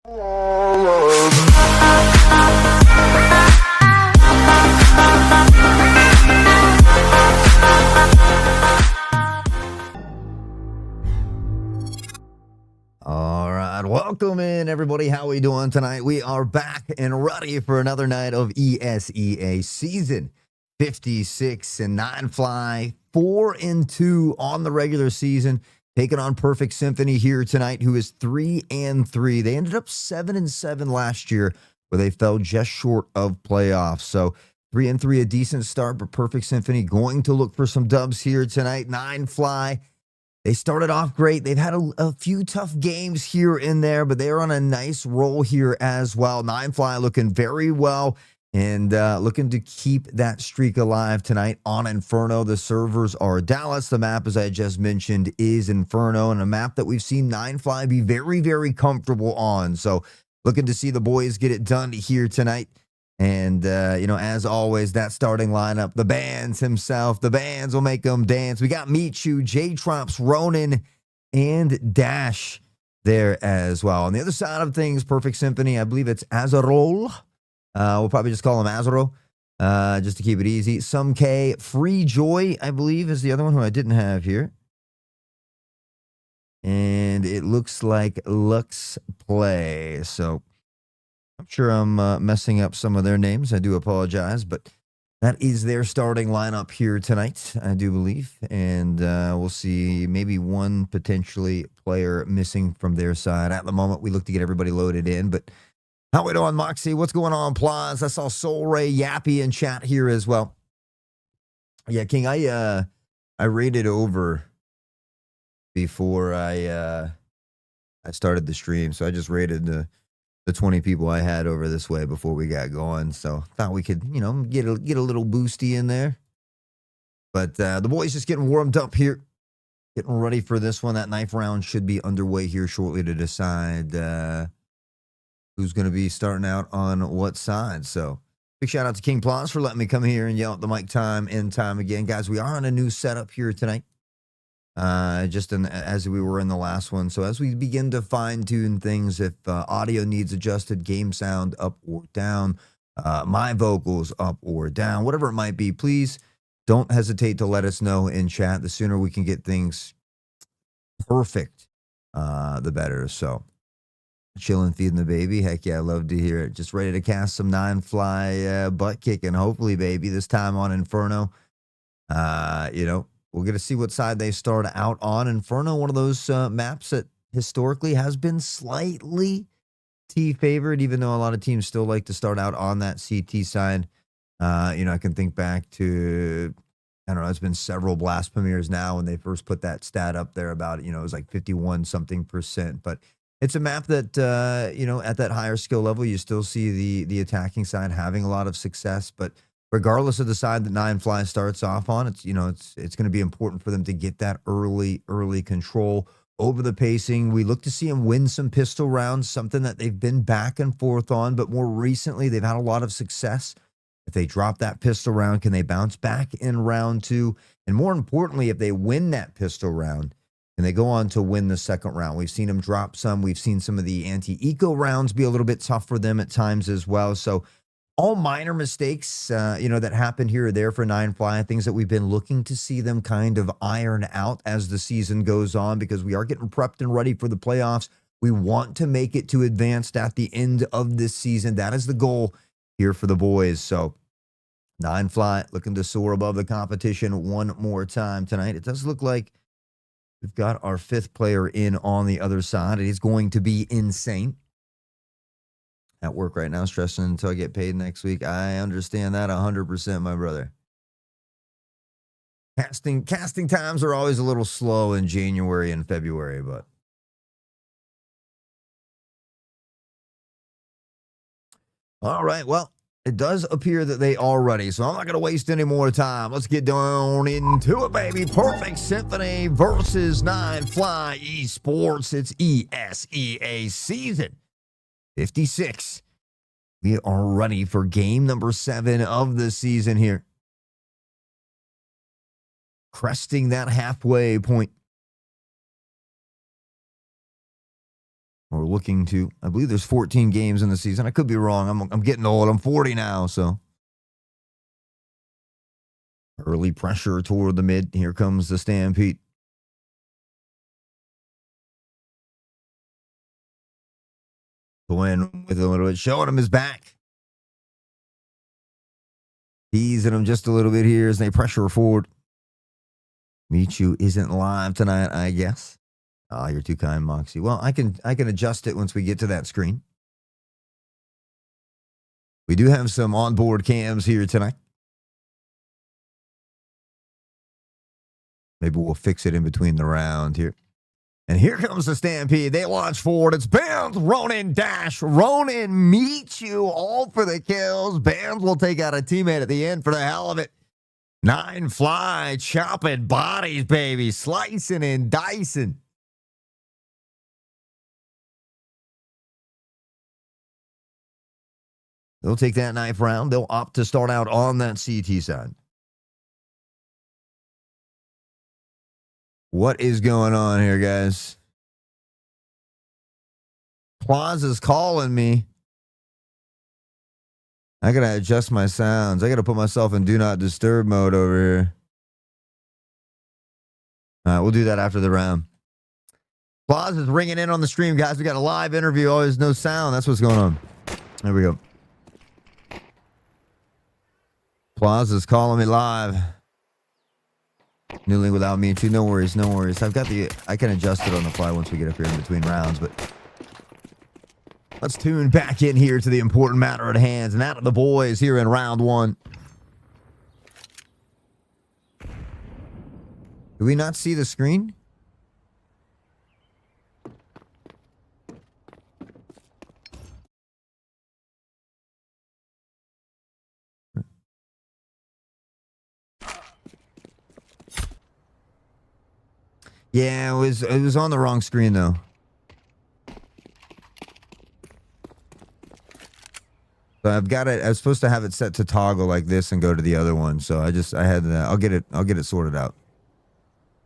All right, welcome in, everybody. How we doing tonight? We are back and ready for another night of ESEA season 56 and NineFly 4-2 on the regular season, taking on Perfect Symphony here tonight, who is 3-3. They ended up 7-7 last year, where they fell just short of playoffs. So 3-3, a decent start, but Perfect Symphony going to look for some dubs here tonight. NineFly, they started off great. They've had a few tough games here and there, but they're on a nice roll here as well. NineFly looking very well and looking to keep that streak alive tonight on Inferno. The servers are Dallas. The map, as I just mentioned, is Inferno, and a map that we've seen NineFly be very, very comfortable on. So looking to see the boys get it done here tonight. And, as always, that starting lineup, the bands himself, the bands will make them dance. We got Michu, J-Trops, Ronan, and Dash there as well. On the other side of things, Perfect Symphony, I believe it's Azarol. We'll probably just call him Azaro, just to keep it easy. Some K, Free Joy, I believe, is the other one who I didn't have here. And it looks like Lux Play. So I'm sure I'm messing up some of their names. I do apologize, but that is their starting lineup here tonight, I do believe. And we'll see maybe one potentially player missing from their side. At the moment, we look to get everybody loaded in. But how we doing, Moxie? What's going on, Plaz? I saw Soul Ray Yappy in chat here as well. Yeah, King, I rated over before I started the stream. So I just rated the 20 people I had over this way before we got going. So thought we could, get a little boosty in there. But the boys just getting warmed up here, getting ready for this one. That knife round should be underway here shortly to decide who's going to be starting out on what side. So big shout out to King Plaus for letting me come here and yell at the mic time and time again. Guys, we are on a new setup here tonight. As we were in the last one. So as we begin to fine tune things, if audio needs adjusted, game sound up or down, my vocals up or down, whatever it might be, please don't hesitate to let us know in chat. The sooner we can get things perfect, the better. So chilling, feeding the baby. Heck yeah, I love to hear it. Just ready to cast some NineFly butt kicking. Hopefully, baby, this time on Inferno. We're going to see what side they start out on. Inferno, one of those maps that historically has been slightly T-favored, even though a lot of teams still like to start out on that CT side. I can think back to, I don't know, it's been several Blast premieres now when they first put that stat up there about, it was like 51-something%. But it's a map that, at that higher skill level, you still see the attacking side having a lot of success. But regardless of the side that NineFly starts off on, it's going to be important for them to get that early control over the pacing. We look to see them win some pistol rounds, something that they've been back and forth on, but more recently they've had a lot of success. If they drop that pistol round, can they bounce back in round 2? And more importantly, if they win that pistol round, can they go on to win the second round? We've seen them drop some. We've seen some of the anti-eco rounds be a little bit tough for them at times as well. So all minor mistakes, that happened here or there for NineFly, things that we've been looking to see them kind of iron out as the season goes on, because we are getting prepped and ready for the playoffs. We want to make it to advanced at the end of this season. That is the goal here for the boys. So NineFly looking to soar above the competition one more time tonight. It does look like we've got our 5th player in on the other side. It is going to be insane. At work right now, stressing until I get paid next week. I understand that 100%, my brother. Casting times are always a little slow in January and February, but all right. Well, it does appear that they are ready, so I'm not going to waste any more time. Let's get down into it, baby. Perfect Symphony versus NineFly Esports. It's ESEA season 56. We are ready for game number 7 of the season here. Cresting that halfway point. or looking to. I believe there's 14 games in the season. I could be wrong. I'm getting old. I'm 40 now, so. Early pressure toward the mid. Here comes the Stampede. Going with a little bit, showing him his back. Teasing him just a little bit here as they pressure forward. Michu isn't live tonight, I guess. Ah, you're too kind, Moxie. Well, I can adjust it once we get to that screen. We do have some onboard cams here tonight. Maybe we'll fix it in between the round here. And here comes the Stampede. They launch forward. It's Bands, Ronan, Dash. Ronan, Michu, all for the kills. Bands will take out a teammate at the end for the hell of it. NineFly, chopping bodies, baby. Slicing and dicing. They'll take that knife round. They'll opt to start out on that CT side. What is going on here, guys? Plaza's calling me. I got to adjust my sounds. I got to put myself in do not disturb mode over here. All right, we'll do that after the round. Plaza's ringing in on the stream, guys. We got a live interview. Always no sound. That's what's going on. There we go. Plaza's calling me live. New link without me too. No worries, no worries. I can adjust it on the fly once we get up here in between rounds, but let's tune back in here to the important matter at hand, and that of the boys here in round one. Do we not see the screen? Yeah, it was on the wrong screen though. So I've got it. I was supposed to have it set to toggle like this and go to the other one. So I had that. I'll get it sorted out.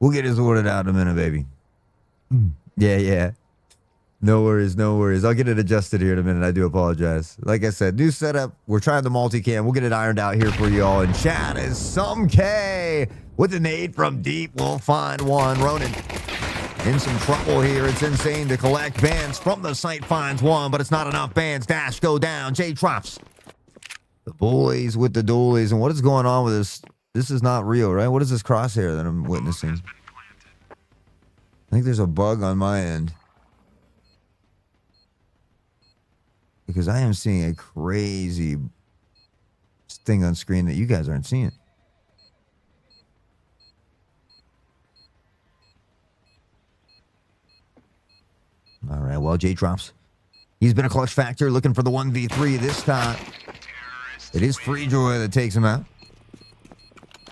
We'll get it sorted out in a minute, baby. Yeah. No worries, no worries. I'll get it adjusted here in a minute. I do apologize. Like I said, new setup. We're trying the multicam. We'll get it ironed out here for you all. And chat is some K with a nade from deep. We'll find one. Ronan in some trouble here. It's insane to collect. Bands from the site finds one, but it's not enough. Bands dash go down. J drops. The boys with the dualies. And what is going on with this? This is not real, right? What is this crosshair that I'm witnessing? I think there's a bug on my end. Because I am seeing a crazy thing on screen that you guys aren't seeing. All right, well, J drops. He's been a clutch factor looking for the 1v3 this time. It is Freejoy that takes him out.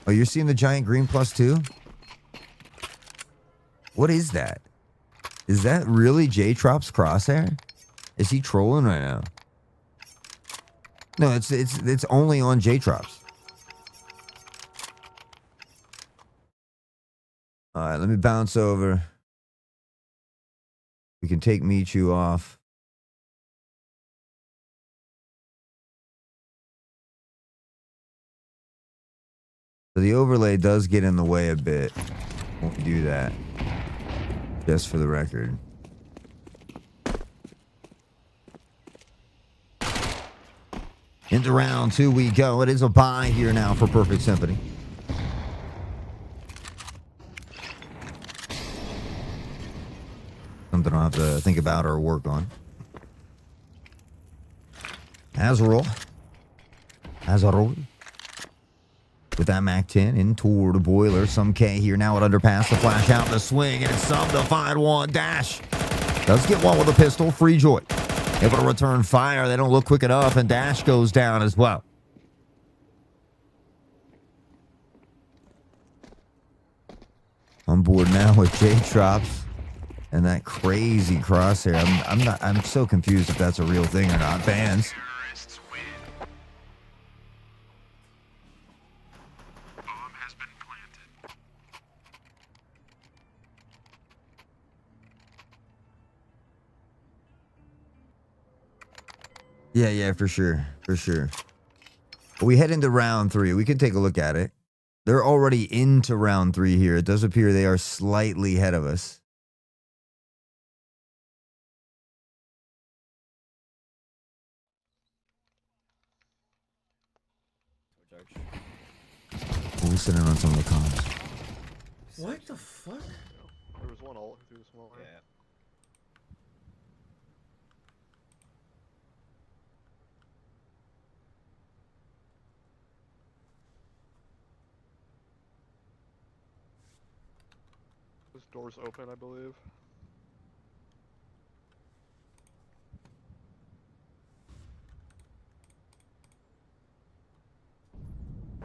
Oh, you're seeing the giant green +2? What is that? Is that really J Trop's crosshair? Is he trolling right now? No, it's only on J Trops. All right, let me bounce over. We can take Michu off. So the overlay does get in the way a bit when we do that. Just for the record. Into round two we go. It is a bye here now for Perfect Symphony. Something I'll have to think about or work on. Azarol. With that MAC-10 in toward the boiler. Some K here now at underpass. The flash out, the swing, and it's some to find one. Dash. Does get one with a pistol. Freejoy. Able to return fire. They don't look quick enough, and Dash goes down as well. On board now with J Drops and that crazy crosshair. I'm so confused if that's a real thing or not. Bands. Yeah, yeah, for sure. For sure. We head into round 3. We can take a look at it. They're already into round 3 here. It does appear they are slightly ahead of us. We'll listen in on some of the comms. What the fuck? There was one ult through the small area. This door's open, I believe.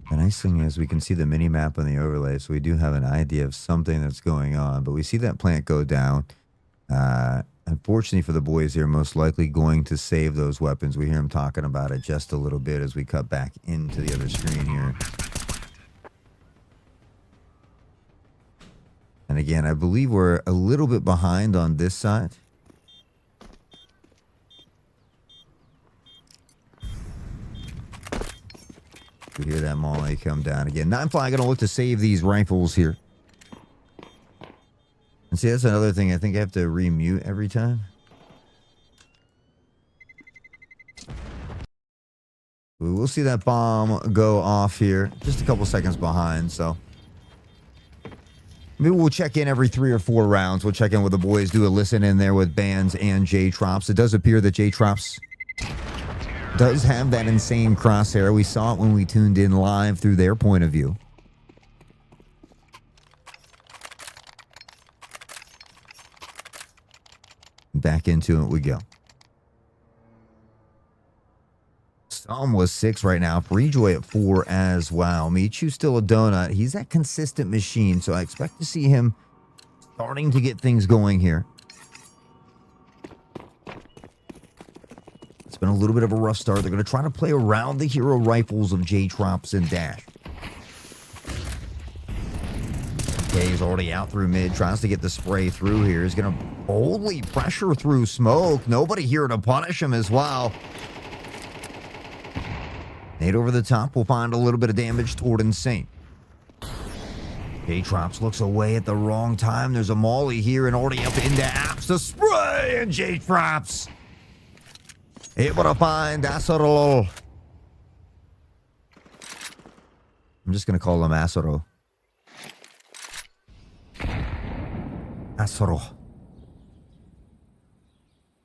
The nice thing is we can see the mini map on the overlay, so we do have an idea of something that's going on. But we see that plant go down. Unfortunately for the boys here, most likely going to save those weapons. We hear them talking about it just a little bit as we cut back into the other screen here. And again, I believe we're a little bit behind on this side. We hear that molly come down again. NineFly going to look to save these rifles here. And see, that's another thing. I think I have to remute every time. We will see that bomb go off here. Just a couple seconds behind, so. Maybe we'll check in every 3 or 4 rounds. We'll check in with the boys, do a listen in there with Bands and J-Trops. It does appear that J-Trops does have that insane crosshair. We saw it when we tuned in live through their point of view. Back into it we go. Psalm was 6 right now. Freejoy at 4 as well. Michu still a donut. He's that consistent machine, so I expect to see him starting to get things going here. It's been a little bit of a rough start. They're going to try to play around the hero rifles of J-Trops and Dash. Okay, he's already out through mid. Tries to get the spray through here. He's going to boldly pressure through smoke. Nobody here to punish him as well. Nade over the top will find a little bit of damage toward Insane. J-Trops looks away at the wrong time. There's a molly here and already up into apps. The spray and J-Trops able to find Asoro. I'm just going to call him Asoro. Asoro.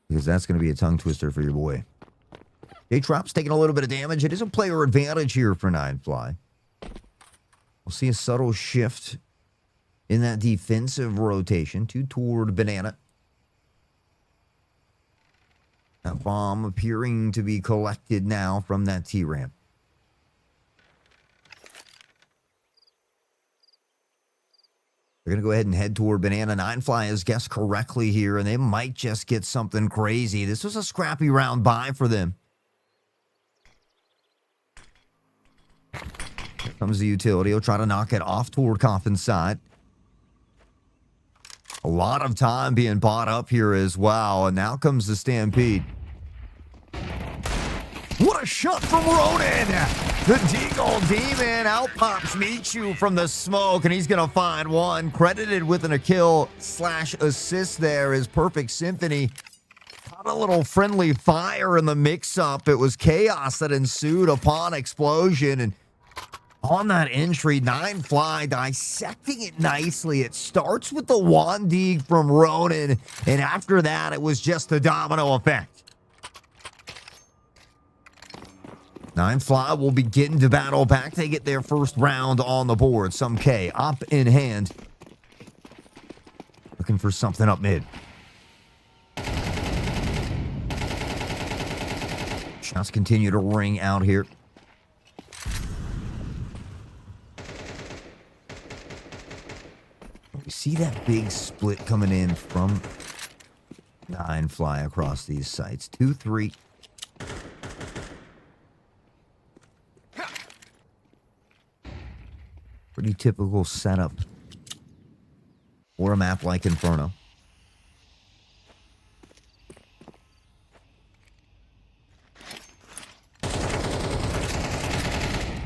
Because that's going to be a tongue twister for your boy. J-Trops taking a little bit of damage. It is a player advantage here for NineFly. We'll see a subtle shift in that defensive rotation toward Banana. That bomb appearing to be collected now from that T-ramp. They're going to go ahead and head toward Banana. NineFly has guessed correctly here, and they might just get something crazy. This was a scrappy round buy for them. Here comes the utility. He'll try to knock it off toward Coffin's side. A lot of time being bought up here as well. And now comes the Stampede. What a shot from Ronin! The Deagle Demon out pops Michu from the smoke, and he's going to find one. Credited with a kill/assist there is Perfect Symphony. Caught a little friendly fire in the mix-up. It was chaos that ensued upon explosion, and on that entry, NineFly dissecting it nicely. It starts with the Wandig from Ronin, and after that, it was just a domino effect. NineFly will begin to battle back. They get their first round on the board. Some K up in hand. Looking for something up mid. Shots continue to ring out here. We see that big split coming in from NineFly across these sites. 2-3. Pretty typical setup for a map like Inferno.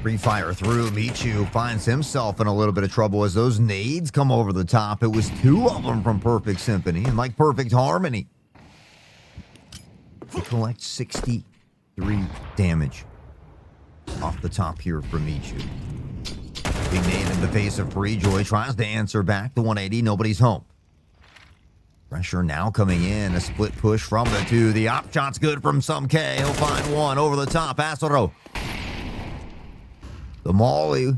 Free fire through. Michu finds himself in a little bit of trouble as those nades come over the top. It was 2 of them from Perfect Symphony, and like Perfect Harmony, he collects 63 damage off the top here from Michu. Big nade in the face of Freejoy. Tries to answer back. The 180. Nobody's home. Pressure now coming in. A split push from the 2. The op shot's good from some K. He'll find 1 over the top. Asoro. The Molly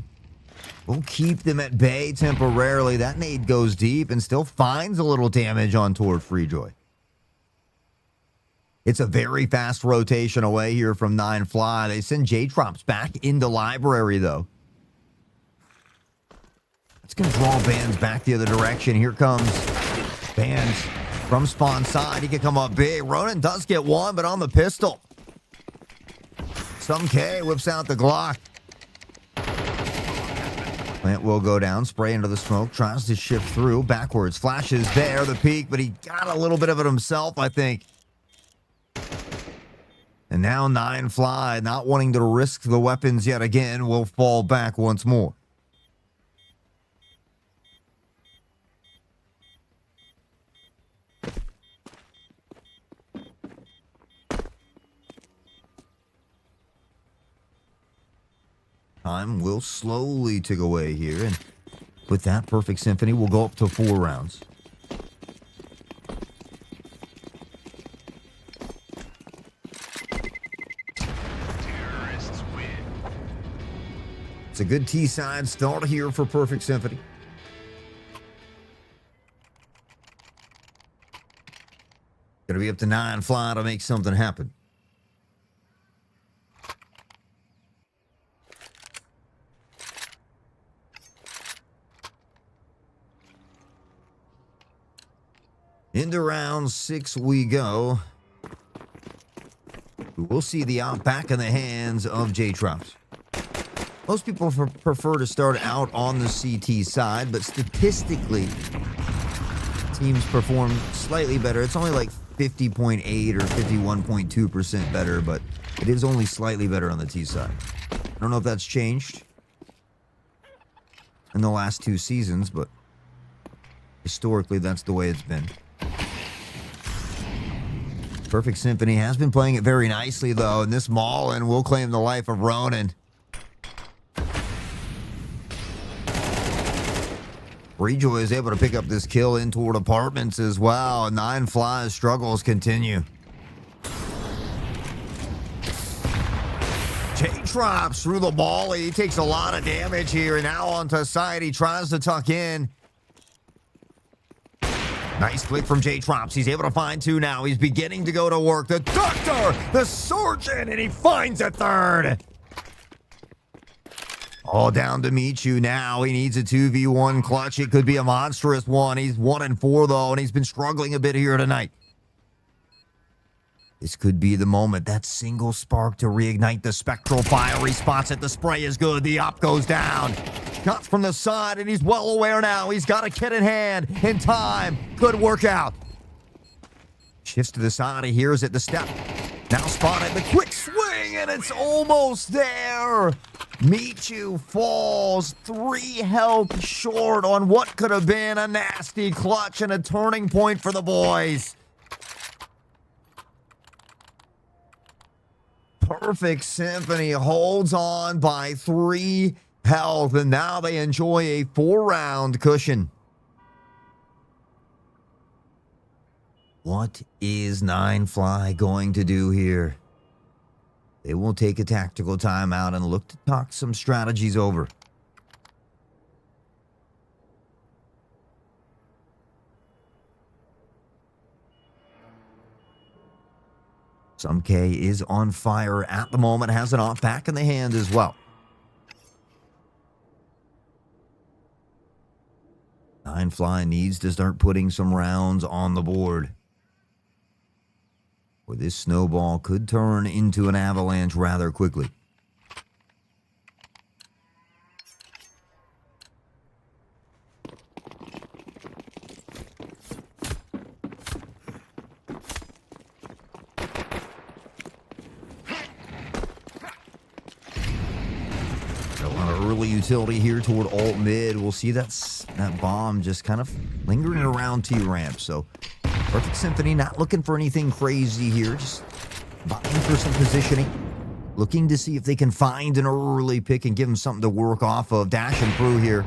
will keep them at bay temporarily. That nade goes deep and still finds a little damage on toward Freejoy. It's a very fast rotation away here from NineFly. They send J-Trops back into library, though. It's going to draw Bands back the other direction. Here comes Bands from spawn side. He can come up big. Ronan does get 1, but on the pistol. Some K whips out the Glock. Plant will go down, spray into the smoke, tries to shift through, backwards, flashes there, the peak, but he got a little bit of it himself, I think. And now NineFly, not wanting to risk the weapons yet again, will fall back once more. Time will slowly tick away here, and with that, Perfect Symphony will go up to 4 rounds. Terrorists win. It's a good T-side start here for Perfect Symphony. Gonna be up to NineFly to make something happen. Into round 6 we go. We'll see the out back in the hands of J-Trops. Most people prefer to start out on the CT side, but statistically, teams perform slightly better. It's only like 50.8 or 51.2% better, but it is only slightly better on the T side. I don't know if that's changed in the last 2 seasons, but historically, that's the way it's been. Perfect Symphony has been playing it very nicely, though, and this Maulin will claim the life of Ronan. Rejoy is able to pick up this kill in toward apartments as well. NineFly's struggles continue. J-Trops through the volley. He takes a lot of damage here, and now onto side. He tries to tuck in. Nice flick from J-Trops. He's able to find 2 now. He's beginning to go to work. The doctor, the surgeon, and he finds a 3rd. All down to Michu now. He needs a 2v1 clutch. It could be a monstrous one. He's 1-4, though, and he's been struggling a bit here tonight. This could be the moment. That single spark to reignite the spectral fire. He spots it. The spray is good. The op goes down. Cut from the side, and he's well aware now. He's got a kit in hand. In time. Good work out. Shifts to the side. He hears it. The step. Now spotted. The quick swing, and it's almost there. Michu falls 3 health short on what could have been a nasty clutch and a turning point for the boys. Perfect Symphony holds on by 3 health, and now they enjoy a 4-round cushion. What is NineFly going to do here? They will take a tactical timeout and look to talk some strategies over. Some K is on fire at the moment, has an off back in the hand as well. NineFly needs to start putting some rounds on the board, or this snowball could turn into an avalanche rather quickly. early utility here toward alt mid. We'll see that bomb just kind of lingering around T-ramp. So Perfect Symphony not looking for anything crazy here. Just vying for some positioning. Looking to see if they can find an early pick and give them something to work off of. Dash and Crew here.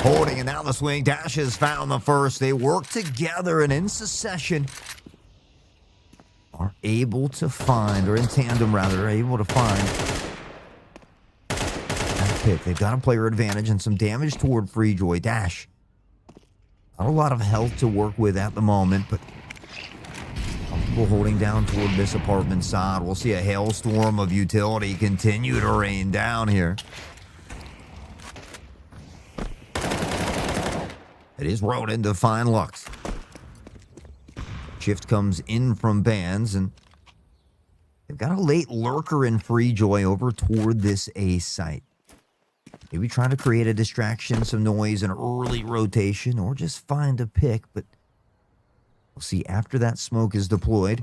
Holding and down the swing. Dash has found the first. They work together and in succession are able to find, or in tandem rather, are able to find that pick. They've got a player advantage and some damage toward Freejoy. Dash. Not a lot of health to work with at the moment, but comfortable holding down toward this apartment side. We'll see a hailstorm of utility continue to rain down here. It is Ronin to find Lux. Shift comes in from Bands, and they've got a late lurker in Freejoy over toward this A site. Maybe trying to create a distraction, some noise, an early rotation, or just find a pick, but we'll see after that smoke is deployed.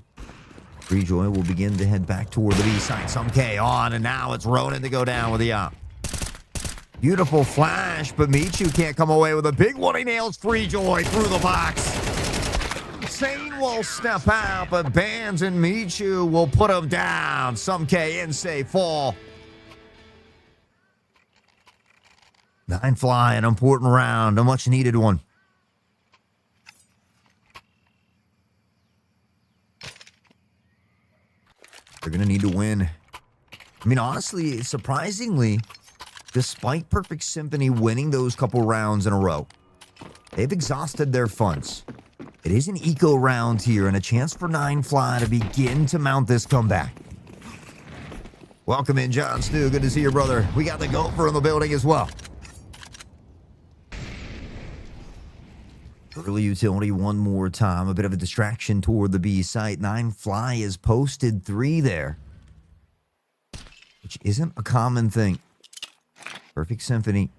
Freejoy will begin to head back toward the B site. Some K on, and now it's Ronin to go down with the op. Beautiful flash, but Michu can't come away with a big one. He nails Freejoy through the box. Sane will step out, but Bands and Michu will put him down. Some K in safe fall. NineFly, an important round, a much needed one. They're going to need to win. I mean, honestly, surprisingly, despite Perfect Symphony winning those couple rounds in a row, they've exhausted their funds. It is an eco round here and a chance for NineFly to begin to mount this comeback. Welcome in, John Stu. Good to see your brother. We got the Gopher in the building as well. Early utility one more time. A bit of a distraction toward the B site. NineFly is posted 3 there, which isn't a common thing. Perfect Symphony,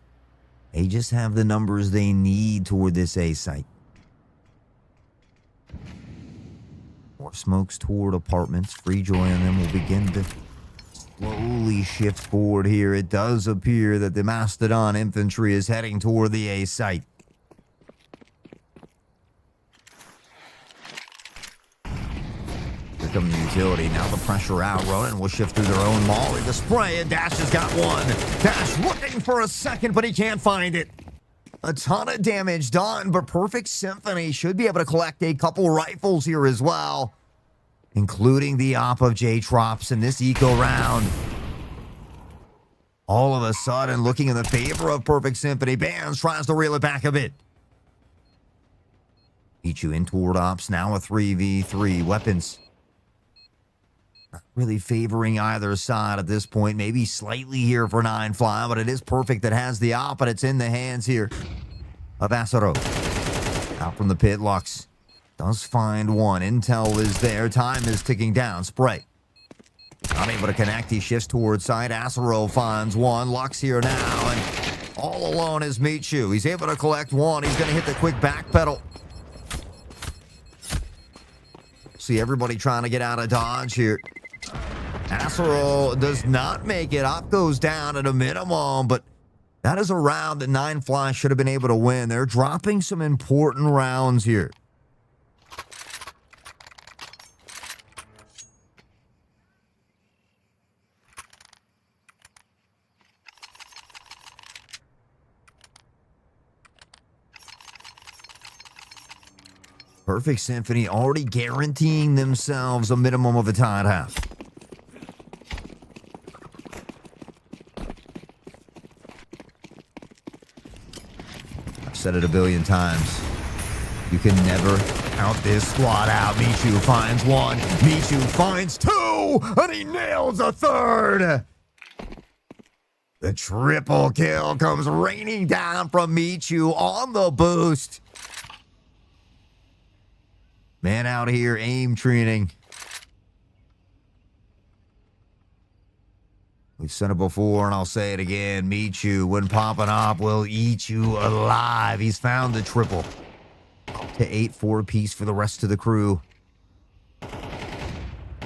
they just have the numbers they need toward this A site. More smokes toward apartments. Freejoy and them will begin to slowly shift forward here. It does appear that the Mastodon infantry is heading toward the A site. Here come the utility. Now the pressure out. Ronin will shift through their own Molly. The spray, and Dash has got one. Dash looking for a second, but he can't find it. A ton of damage done, but Perfect Symphony should be able to collect a couple rifles here as well, including the op of J-Trops in this eco round. All of a sudden, looking in the favor of Perfect Symphony. Bands tries to reel it back a bit. Michu in toward ops. Now a 3v3. Weapons not really favoring either side at this point. Maybe slightly here for NineFly, but it is Perfect that has the op, and it's in the hands here of Asaro. Out from the pit, Lux does find one. Intel is there. Time is ticking down. Spray not able to connect. He shifts towards side. Asaro finds one. Lux here now, and all alone is Michu. He's able to collect one. He's going to hit the quick back pedal. See everybody trying to get out of dodge here. Asaro does not make it. Op goes down at a minimum, but that is a round that NineFly should have been able to win. They're dropping some important rounds here. Perfect Symphony already guaranteeing themselves a minimum of a tied half. I've said it a billion times. You can never count this squad out. Michu finds one. Michu finds two. And he nails a third. The triple kill comes raining down from Michu on the boost. Man out here, aim training. We've said it before, and I'll say it again. Michu, when popping up, will eat you alive. He's found the triple. Up to 8-4 piece for the rest of the crew,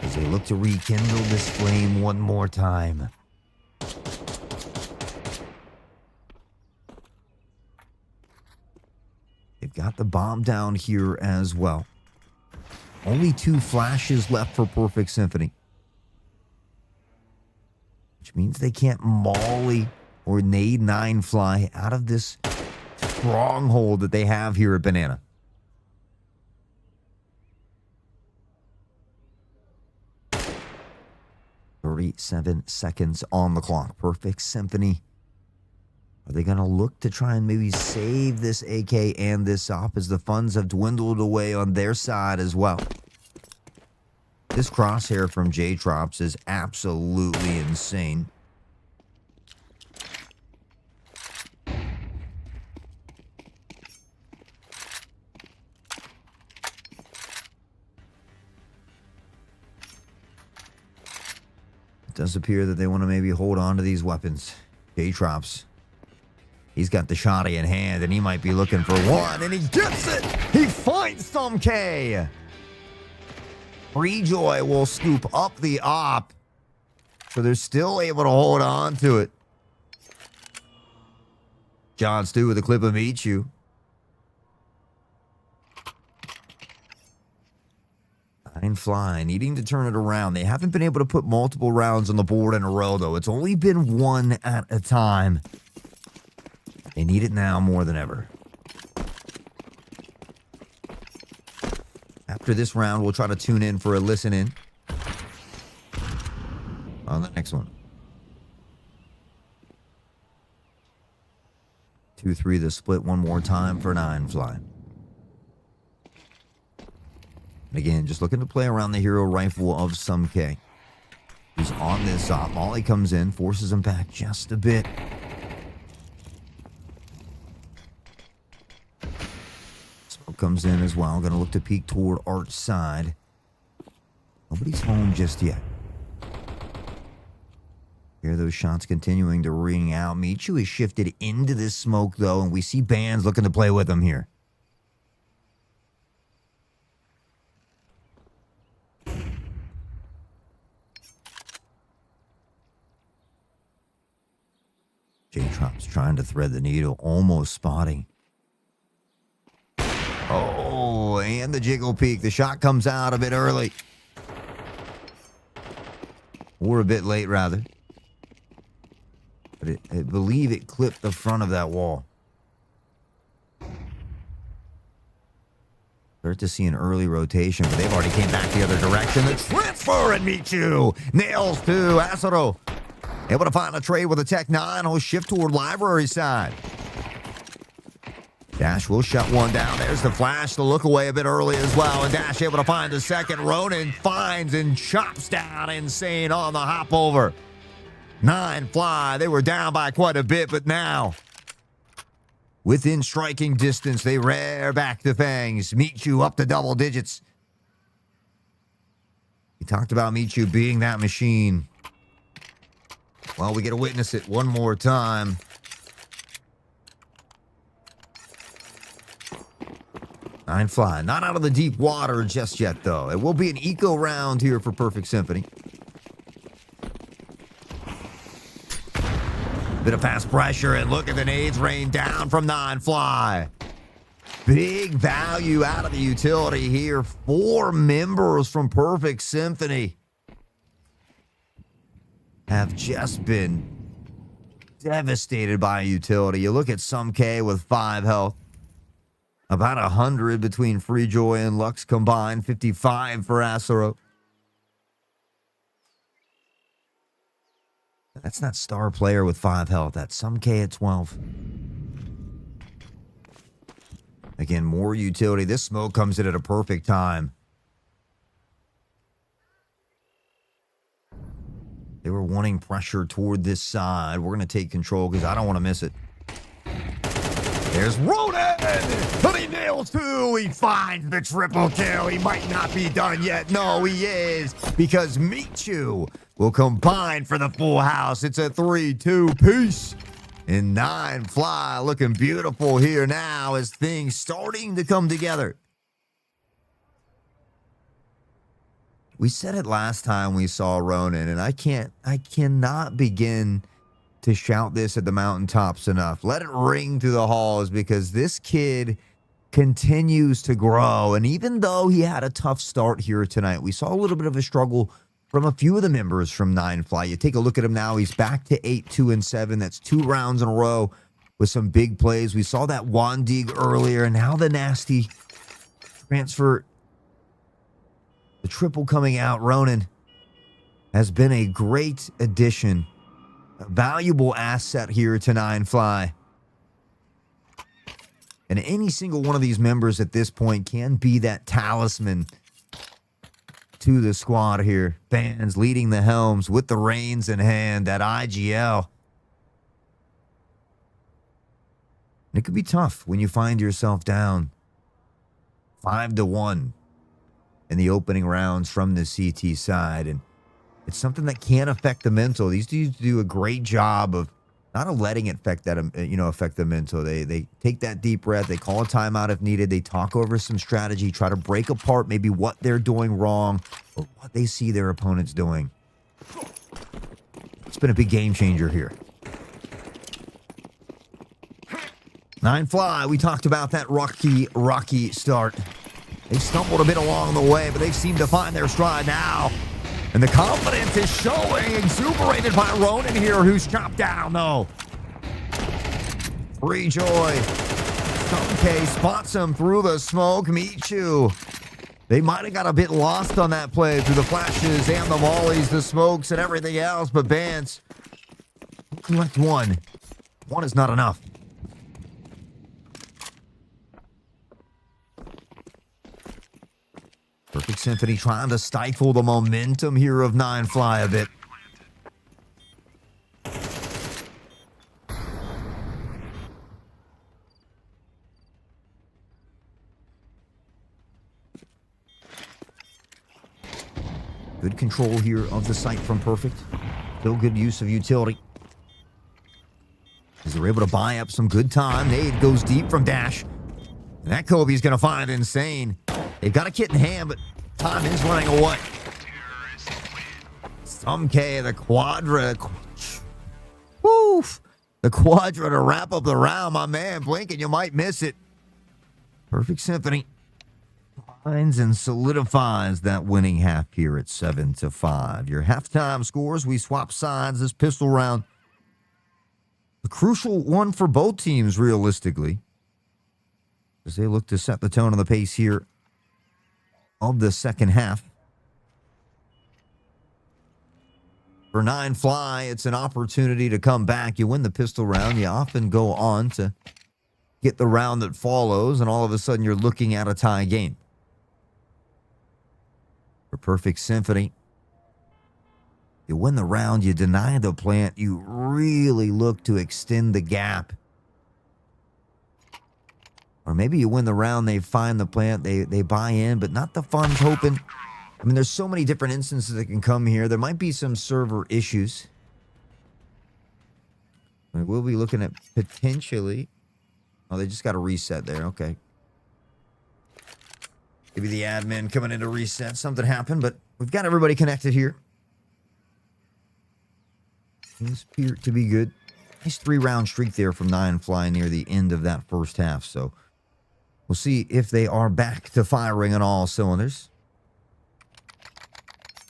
as they look to rekindle this flame one more time. got the bomb down here as well. Only 2 flashes left for Perfect Symphony. Which means they can't molly or nade NineFly out of this stronghold that they have here at Banana. "37 seconds on the clock. Perfect Symphony. Are they going to look to try and maybe save this AK and this op as the funds have dwindled away on their side as well? This crosshair from J-Trops is absolutely insane. It does appear that they want to maybe hold on to these weapons. J-Trops. He's got the shotty in hand, and he might be looking for one, and he gets it! He finds some K! Freejoy will scoop up the op, so they're still able to hold on to it. John Stu with a clip of Meet You. NineFly needing to turn it around. They haven't been able to put multiple rounds on the board in a row, though. It's only been one at a time. They need it now more than ever. After this round, we'll try to tune in for a listen in on the next one. 2-3 the split one more time for NineFly. And again, just looking to play around the hero rifle of some K. He's on this op. Molly comes in, forces him back just a bit. Smoke comes in as well. Going to look to peek toward Art's side. Nobody's home just yet. Hear those shots continuing to ring out. Michu is shifted into this smoke, though, and we see Bands looking to play with him here. J-Trop's trying to thread the needle, almost spotting. Oh, and the jiggle peek. The shot comes out a bit early. Or a bit late, rather. But I believe it clipped the front of that wall. Start to see an early rotation, but they've already came back the other direction. The transfer and Michu nails to Asaro. Able to find a trade with a Tech 9. He'll shift toward library side. Dash will shut one down. There's the flash. The look away a bit early as well. And Dash able to find the second. Ronin finds and chops down Insane on the hop over. NineFly. They were down by quite a bit, but now within striking distance, they rear back the fangs. Michu up to double digits. We talked about Michu being that machine. Well, we get to witness it one more time. NineFly, not out of the deep water just yet, though. It will be an eco round here for Perfect Symphony. Bit of fast pressure, and look at the nades rain down from NineFly. Big value out of the utility here. 4 members from Perfect Symphony have just been devastated by utility. You look at some K with 5 health. About 100 between Freejoy and Lux combined. 55 for Asaro. That's not star player with 5 health. That's some K at 12. Again, more utility. This smoke comes in at a perfect time. They were wanting pressure toward this side. We're going to take control because I don't want to miss it. There's Ronin! But he nails 2. He finds the triple kill. He might not be done yet. No, he is. Because Michu will combine for the full house. It's a 3-2 piece. And NineFly looking beautiful here now as things starting to come together. We said it last time we saw Ronin, and I cannot begin to shout this at the mountaintops enough. Let it ring through the halls because this kid continues to grow. And even though he had a tough start here tonight, we saw a little bit of a struggle from a few of the members from NineFly. You take a look at him now. He's back to 8-2-7. That's 2 rounds in a row with some big plays. We saw that Wandig earlier, and now the nasty transfer. The triple coming out. Ronan has been a great addition, a valuable asset here to NineFly. And any single one of these members at this point can be that talisman to the squad here. Fans leading the helms with the reins in hand at IGL. And it could be tough when you find yourself down 5-1 in the opening rounds from the CT side. And it's something that can affect the mental. These dudes do a great job of not letting it affect that, affect the mental. They take that deep breath. They call a timeout if needed. They talk over some strategy, try to break apart maybe what they're doing wrong or what they see their opponents doing. It's been a big game changer here. NineFly, we talked about that rocky start. They stumbled a bit along the way, but they seem to find their stride now. And the confidence is showing, exuberated by Ronan here, who's chopped down, though. Free Joy. K spots him through the smoke. Michu. They might have got a bit lost on that play through the flashes and the volleys, the smokes, and everything else, but Bance collect one. One is not enough. Perfect Symphony trying to stifle the momentum here of NineFly a bit. Good control here of the site from Perfect. Still good use of utility. As they're able to buy up some good time. Nade goes deep from Dash. And that Kobe's going to find insane. They've got a kit in hand, but time is running away. Some K, the Quadra. Woof. The Quadra to wrap up the round, my man. Blink and you might miss it. Perfect Symphony finds and solidifies that winning half here at 7-5. Your halftime scores, we swap sides this pistol round. A crucial one for both teams, realistically, as they look to set the tone of the pace here of the second half. For NineFly, it's an opportunity to come back. You win the pistol round, you often go on to get the round that follows, and all of a sudden you're looking at a tie game. For Perfect Symphony, you win the round, you deny the plant, you really look to extend the gap. Or maybe you win the round, they find the plant, they buy in, but not the funds hoping. I mean, there's so many different instances that can come here. There might be some server issues. We'll be looking at potentially... Oh, they just got a reset there. Okay. Maybe the admin coming in to reset. Something happened, but we've got everybody connected here. Things appear to be good. Nice 3-round streak there from NineFly near the end of that first half. So we'll see if they are back to firing on all cylinders.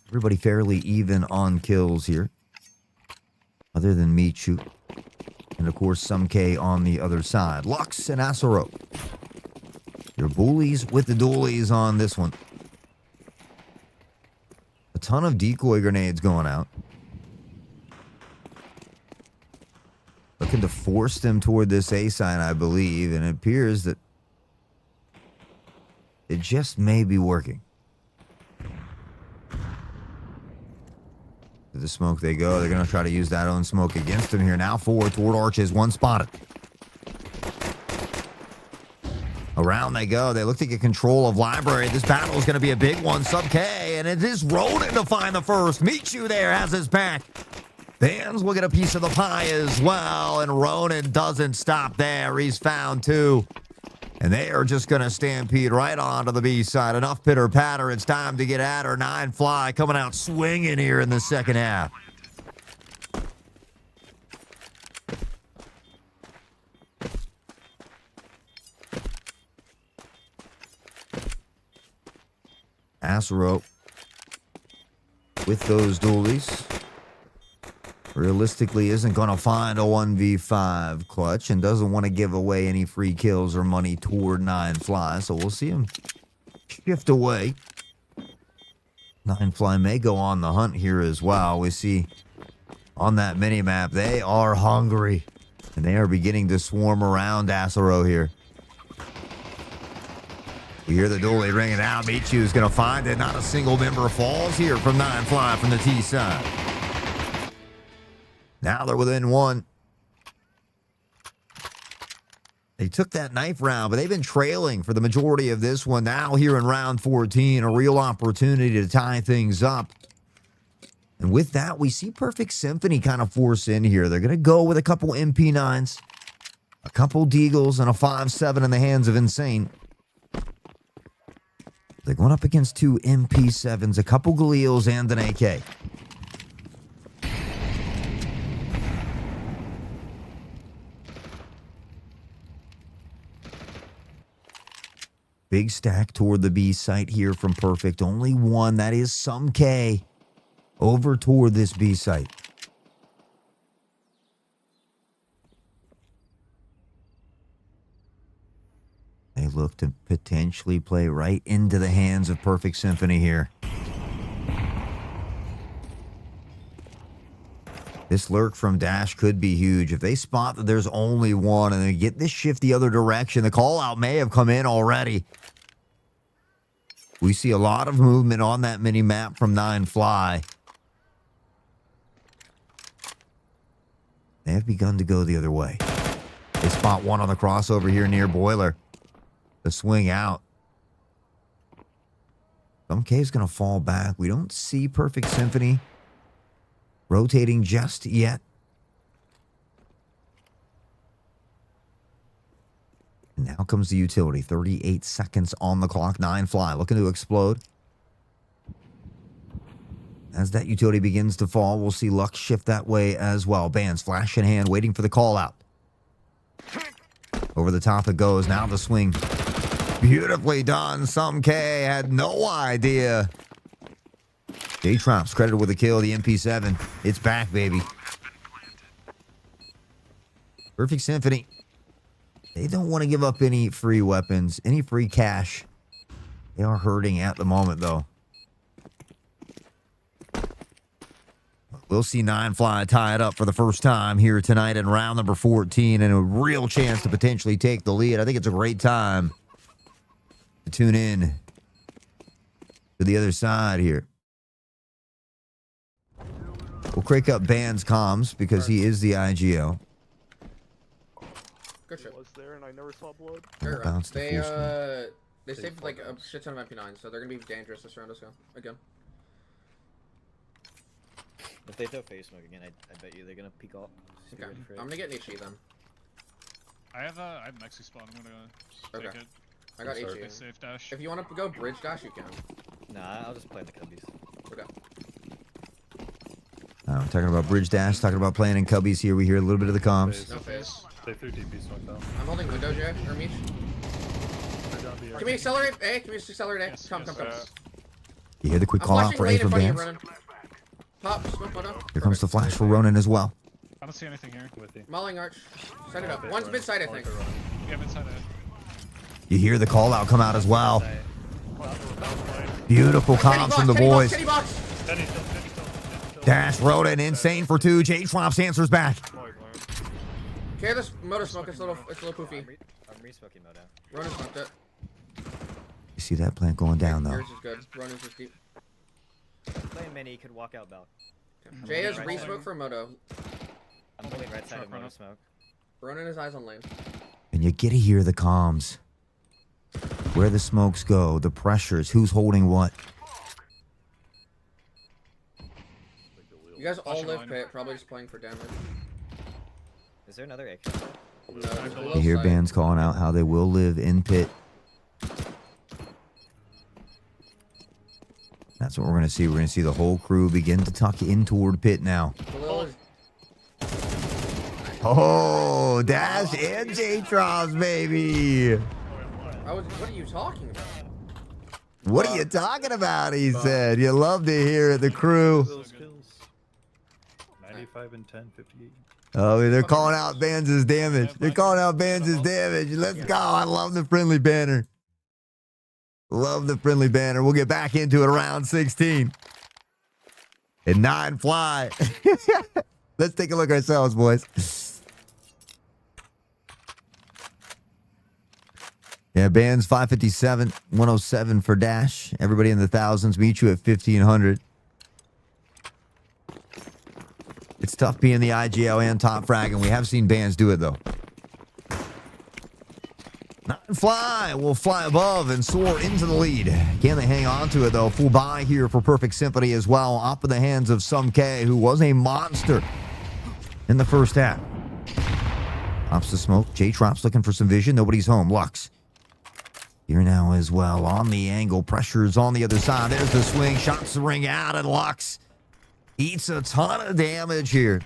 Everybody fairly even on kills here. Other than Michu. And, of course, some K on the other side. Lux and Asaro. Your bullies with the dualies on this one. A ton of decoy grenades going out. Looking to force them toward this A sign, I believe. And it appears that it just may be working. To the smoke they go. They're going to try to use that own smoke against them here. Now forward toward Arches. One spotted. Around they go. They look to get control of Library. This battle is going to be a big one. Sub K. And it is Ronan to find the first. Michu there has his back. Fans will get a piece of the pie as well. And Ronan doesn't stop there. He's found two. And they are just going to stampede right onto the B side. Enough pitter patter. It's time to get at her. NineFly coming out swinging here in the second half. Acero with those dualies realistically isn't going to find a 1v5 clutch and doesn't want to give away any free kills or money toward NineFly, so we'll see him shift away. NineFly may go on the hunt here as well. We see on that mini-map they are hungry, and they are beginning to swarm around Acero here. You hear the dually ringing out. Michu is going to find it. Not a single member falls here from NineFly from the T side. Now they're within one. They took that knife round, but they've been trailing for the majority of this one. Now here in round 14, a real opportunity to tie things up. And with that, we see Perfect Symphony kind of force in here. They're going to go with a couple MP9s, a couple Deagles, and a 5.7 in the hands of Insane. They're going up against two MP7s, a couple Galils, and an AK. Big stack toward the B site here from Perfect. Only one. That is some K over toward this B site. They look to potentially play right into the hands of Perfect Symphony here. This lurk from Dash could be huge. If they spot that there's only one and they get this shift the other direction, the call out may have come in already. We see a lot of movement on that mini map from NineFly. They have begun to go the other way. They spot one on the crossover here near Boiler. The swing out. Some K is going to fall back. We don't see Perfect Symphony rotating just yet. And now comes the utility. 38 seconds on the clock. NineFly looking to explode. As that utility begins to fall, we'll see Luck shift that way as well. Bands flash in hand, waiting for the call out. Over the top it goes. Now the swing. Beautifully done. Some K had no idea. J-Trop's credited with a kill. The MP7. It's back, baby. Perfect Symphony. They don't want to give up any free weapons, any free cash. They are hurting at the moment, though. We'll see NineFly tie it up for the first time here tonight in round number 14 and a real chance to potentially take the lead. I think it's a great time to tune in to the other side here. We'll crank up Band's comms because he is the IGL. Good shit. Was there and I never saw blood. They saved like a shit ton of MP9, so they're gonna be dangerous this round again. If they throw face smoke again, I bet you they're gonna peek off. Okay. I'm gonna get HE then. I have Mexi spawn. I'm gonna take it. I got HE. Safe dash. If you want to go bridge dash, you can. Nah, I'll just play in the cubbies. Okay. Talking about bridge dash, talking about playing in cubbies here. We hear a little bit of the comms. No face. They threw DP smoke though. I'm holding window, Jay, or Meech. Can we accelerate? Hey, can we just accelerate? Yes, Come. You hear the quick I'm call out flashing for A lane for in front of you, Bands. Ronan. Pop, smoke window. Here comes the flash for Ronan as well. I don't see anything here. With you. Mauling arch. Set it up. One's mid-side, I think. Yeah, inside it. You hear the call out come out as well. Beautiful comms from the boys. Teddy box. Dash, Ronan, Insane for 2. J-Trops answers back. Okay, this motor smoke is a little poofy. I'm re-smoking Moda. Ronan smoked it. You see that plant going down, though. Yours is good. Ronan's just deep. Playing mini, he could walk out Bell. Jay has re-smoke for Moto. I'm holding right side of Moda smoke. Ronan has eyes on lane. And you get to hear the comms. Where the smokes go, the pressures, who's holding what. You guys all live pit, probably just playing for damage. Is there another AK? No, there's a You little hear side. Bands calling out how they will live in pit. That's what we're going to see. We're going to see the whole crew begin to tuck in toward pit now. Khalil is Oh, Dash and J-Trops, baby. what are you talking about? What are you talking about? He said. You love to hear it, the crew. Those kills. 95 and 10, 58. Oh, they're calling out Bands' damage. They're calling out Bands' damage. Let's go. I love the friendly banner. Love the friendly banner. We'll get back into it around 16. And NineFly. Let's take a look ourselves, boys. Yeah, Bands 557, 107 for Dash. Everybody in the thousands. Meet you at 1,500. It's tough being the IGL and top frag, and we have seen Bands do it, though. NineFly will fly above and soar into the lead. Can they hang on to it, though? Full buy here for Perfect Symphony as well. Up in the hands of Some K, who was a monster in the first half. Pops the smoke. J-Trop's looking for some vision. Nobody's home. Lux. Here now as well. On the angle. Pressure's on the other side. There's the swing. Shots the ring out, and Lux eats a ton of damage here.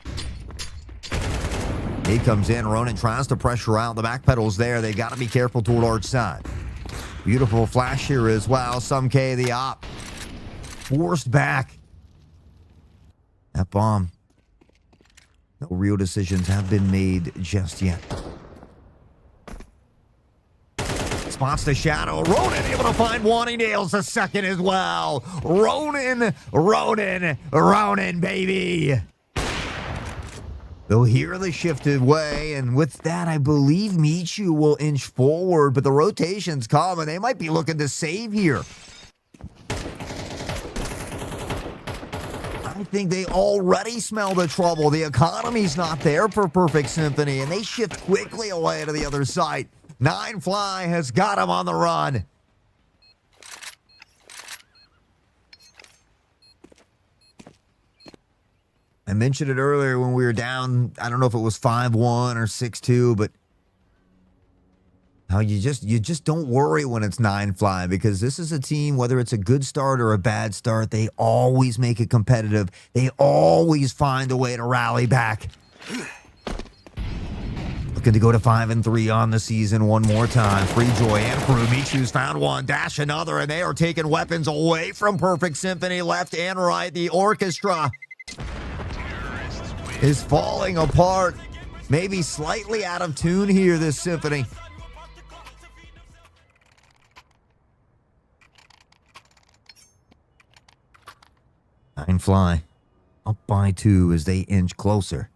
He comes in. Ronin tries to pressure out. The back pedal's there. They've got to be careful toward arch side. Beautiful flash here as well. Some K, the op. Forced back. That bomb. No real decisions have been made just yet. Spots the shadow. Ronin able to find one. He nails the second as well. Ronin, baby. They'll hear the shifted way, and with that, I believe Michu will inch forward, but the rotation's coming. They might be looking to save here. I think they already smell the trouble. The economy's not there for Perfect Symphony, and they shift quickly away to the other side. NineFly has got him on the run. I mentioned it earlier when we were down, I don't know if it was 5-1 or 6-2, but how you just don't worry when it's NineFly, because this is a team, whether it's a good start or a bad start, they always make it competitive. They always find a way to rally back. Looking to go to 5-3 on the season one more time. Freejoy and crew. Michu's found one. Dash another, and they are taking weapons away from Perfect Symphony left and right. The orchestra is falling apart. Maybe slightly out of tune here, this symphony. NineFly up by 2 as they inch closer.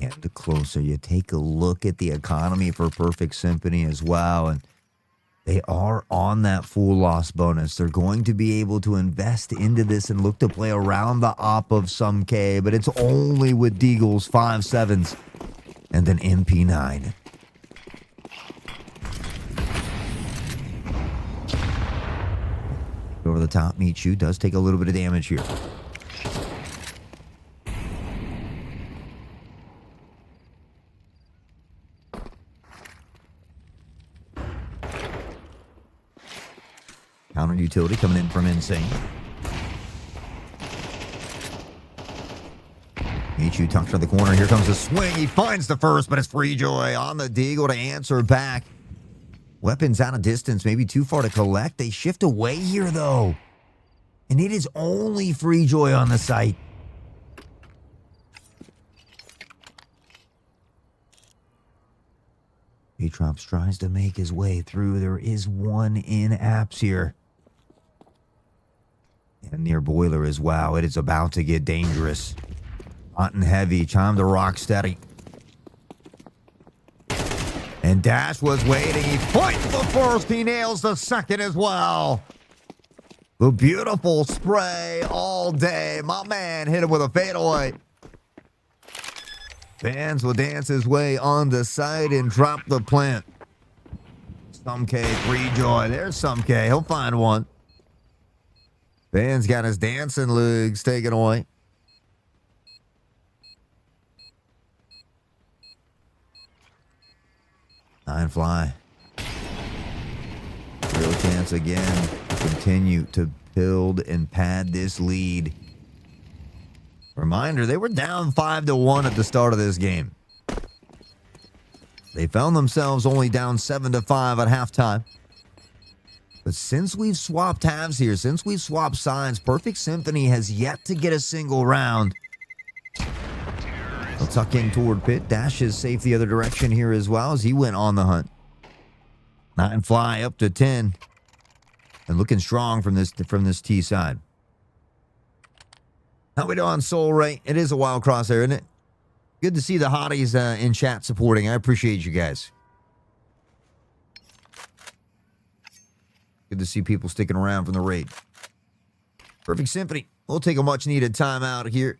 And the closer you take a look at the economy for Perfect Symphony as well, and they are on that full loss bonus. They're going to be able to invest into this and look to play around the op of Some K, but it's only with Deagle's 5-7s and an MP9. Over the top, Michu does take a little bit of damage here. Counter utility coming in from Insane. Michu tucks to the corner. Here comes the swing. He finds the first, but it's Freejoy on the Deagle to answer back. Weapons out of distance, maybe too far to collect. They shift away here, though. And it is only Freejoy on the site. J-Trops tries to make his way through. There is one in apps here. And near boiler as well. It is about to get dangerous. Hot and heavy. Time to rock steady. And Dash was waiting. He fights the first. He nails the second as well. The beautiful spray all day. My man hit him with a fadeaway. Fans will dance his way on the side and drop the plant. Some K, Freejoy. There's Some K. He'll find one. Van's got his dancing legs taken away. NineFly. Real chance again to continue to build and pad this lead. Reminder, they were down 5-1 at the start of this game. They found themselves only down 7-5 at halftime. But since we've swapped halves here, since we've swapped sides, Perfect Symphony has yet to get a single round. They'll tuck in toward pit. Dash is safe the other direction here as well as he went on the hunt. NineFly up to 10. And looking strong from this T side. How we doing, Soul Ray? It is a wild crosshair, isn't it? Good to see the hotties in chat supporting. I appreciate you guys. Good to see people sticking around from the raid. Perfect Symphony. We'll take a much-needed timeout here.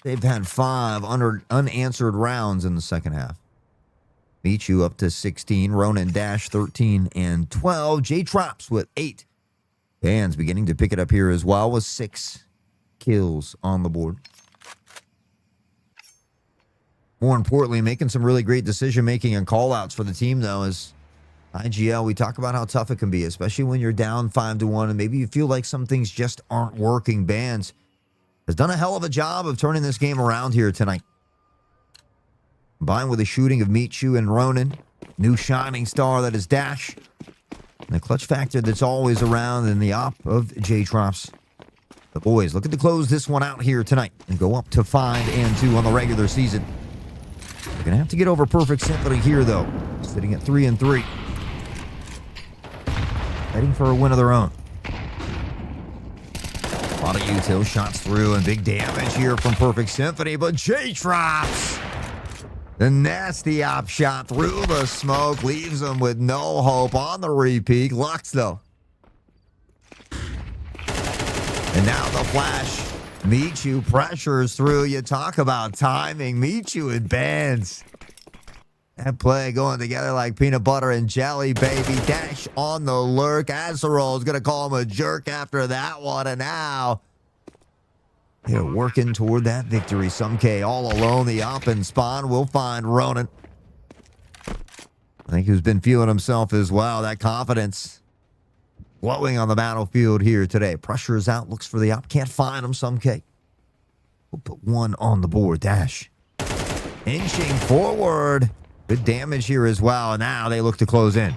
They've had 5 unanswered rounds in the second half. Michu up to 16. Ronan Dash 13 and 12. J-Trops with 8. Bands beginning to pick it up here as well with 6 kills on the board. More importantly, making some really great decision-making and call-outs for the team, though, is IGL. We talk about how tough it can be, especially when you're down 5-1 and maybe you feel like some things just aren't working. Bands has done a hell of a job of turning this game around here tonight. Combined with the shooting of Michu and Ronan, new shining star that is Dash, and the clutch factor that's always around in the op of J-Trops. The boys looking to close this one out here tonight and go up to 5-2 on the regular season. They're going to have to get over Perfect Symphony here, though, sitting at 3-3. Heading for a win of their own. A lot of util shots through and big damage here from Perfect Symphony, but J-Trops, the nasty op shot through the smoke, leaves them with no hope on the repeat. Lux, though. And now the flash. Michu pressures through. You talk about timing. Michu and Bands. That play going together like peanut butter and jelly, baby. Dash on the lurk. Azarol is going to call him a jerk after that one. And now they're working toward that victory. Some K all alone. The op and spawn will find Ronan. I think who's been feeling himself as well. That confidence glowing on the battlefield here today. Pressure is out. Looks for the op. Can't find him. Some K. We'll put one on the board. Dash. Inching forward. Good damage here as well. And now they look to close in.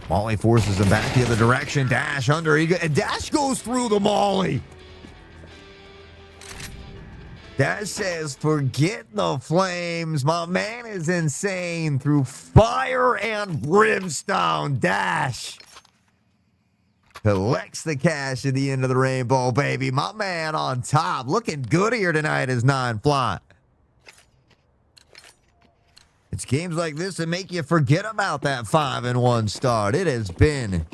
Molly forces him back the other direction. Dash under. And Dash goes through the Molly. Dash says, forget the flames. My man is insane through fire and brimstone. Dash collects the cash at the end of the rainbow, baby. My man on top. Looking good here tonight as NineFly. It's games like this that make you forget about that 5-1 start. It has been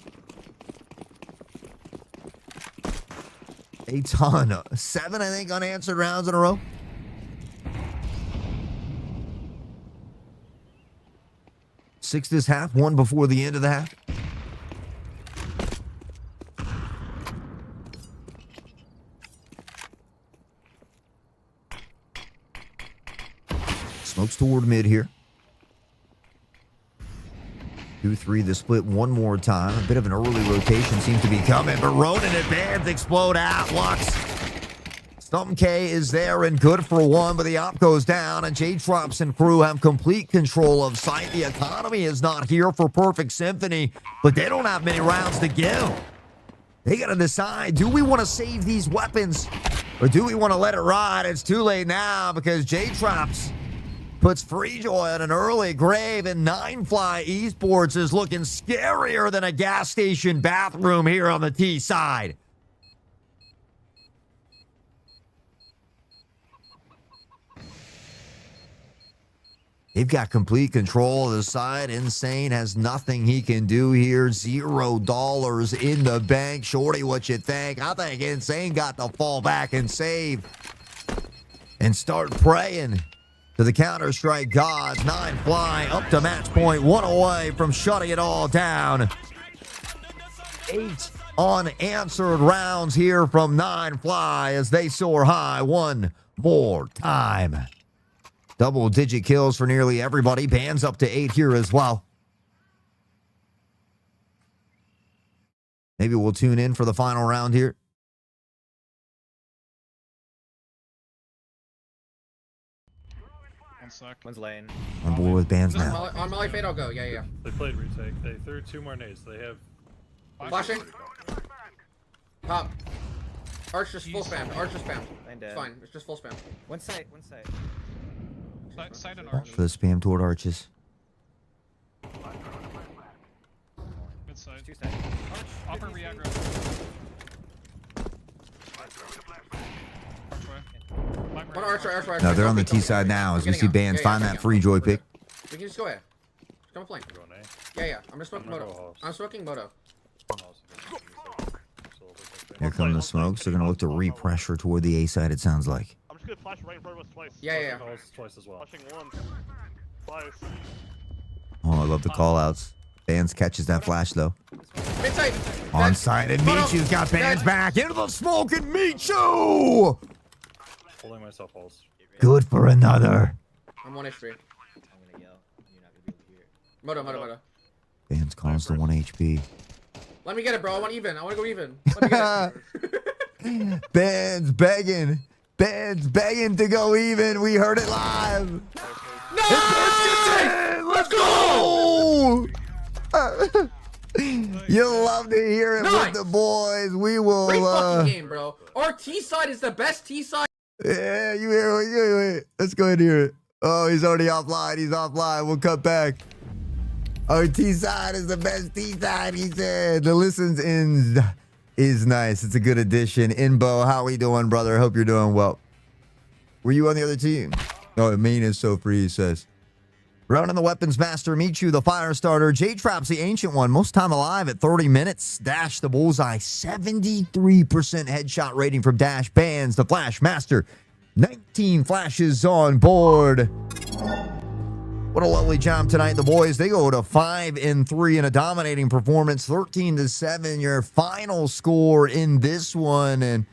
a ton. 7, I think, unanswered rounds in a row. Six this half, 1 before the end of the half. Smokes toward mid here. 2-3 the split one more time. A bit of an early rotation seems to be coming, but Ronan and Bands explode out. Lux. Stump K is there and good for 1, but the op goes down, and J-Trops and crew have complete control of site. The economy is not here for Perfect Symphony, but they don't have many rounds to give. They got to decide, do we want to save these weapons, or do we want to let it ride? It's too late now because J-Trops puts Freejoy on an early grave, and NineFly Esports is looking scarier than a gas station bathroom here on the T side. They've got complete control of the side. Insane has nothing he can do here. $0 in the bank. Shorty, what you think? I think Insane got to fall back and save and start praying to the Counter-Strike gods. NineFly up to match point, 1 away from shutting it all down. 8 unanswered rounds here from NineFly as they soar high one more time. Double-digit kills for nearly everybody. Bands up to 8 here as well. Maybe we'll tune in for the final round here. One sec. One's lane. On board with bands Just now. On Molly Fade, I'll go. Yeah, yeah. They played retake. They threw 2 more nades. They have. Flashing. Pop. Arch just full spam. Arch just spam. Lane It's dead. fine. It's just full spam. One side. One side. Side and Watch arch. for the spam toward arches. Mid side. 2 sides. Offer re-aggro. Archway. One archer. No, they're on the T side now as we see bands find that free joy pick. We can just go ahead. Just come flank. Going A. Yeah, yeah. I'm just smoking I'm gonna Moto. go house. I'm smoking Moto. Here come the smokes. They're going to look to re-pressure toward the A side, it sounds like. I'm just gonna flash right in front of us twice. Yeah, yeah. Calls twice as well. Flashing once. Twice. Oh, I love the call-outs. Bands catches that flash, though. Mid side. On side, and Michu's got bands back into the smoke, and Michu! Holding myself pulse. Good for another. I'm 1 HP. I'm gonna yell. You're not gonna be able to hear it. Moto. Bands calls to 1 HP. Let me get it, bro. I want even. I want to go even. Let me get it. Bands begging. Bands begging to go even. We heard it live. No! Let's go! You'll love to hear it Nice. with the boys. We will. Great fucking game, bro. Our T side is the best T side. Yeah, you hear it. Let's go ahead and hear it. Oh, he's already offline. He's offline. We'll cut back. Our T side is the best T side, he said. The listens ins is nice. It's a good addition. Inbo, how we doing, brother? Hope you're doing well. Were you on the other team? Oh, main is so free, he says. Ronan the Weapons Master, Michu the Fire Starter, J-Trap's the Ancient One, most time alive at 30 minutes. Dash the Bullseye, 73% headshot rating from Dash. Bands the Flash Master, 19 flashes on board. What a lovely job tonight. The boys, they go to 5-3 in a dominating performance, 13-7. Your final score in this one, and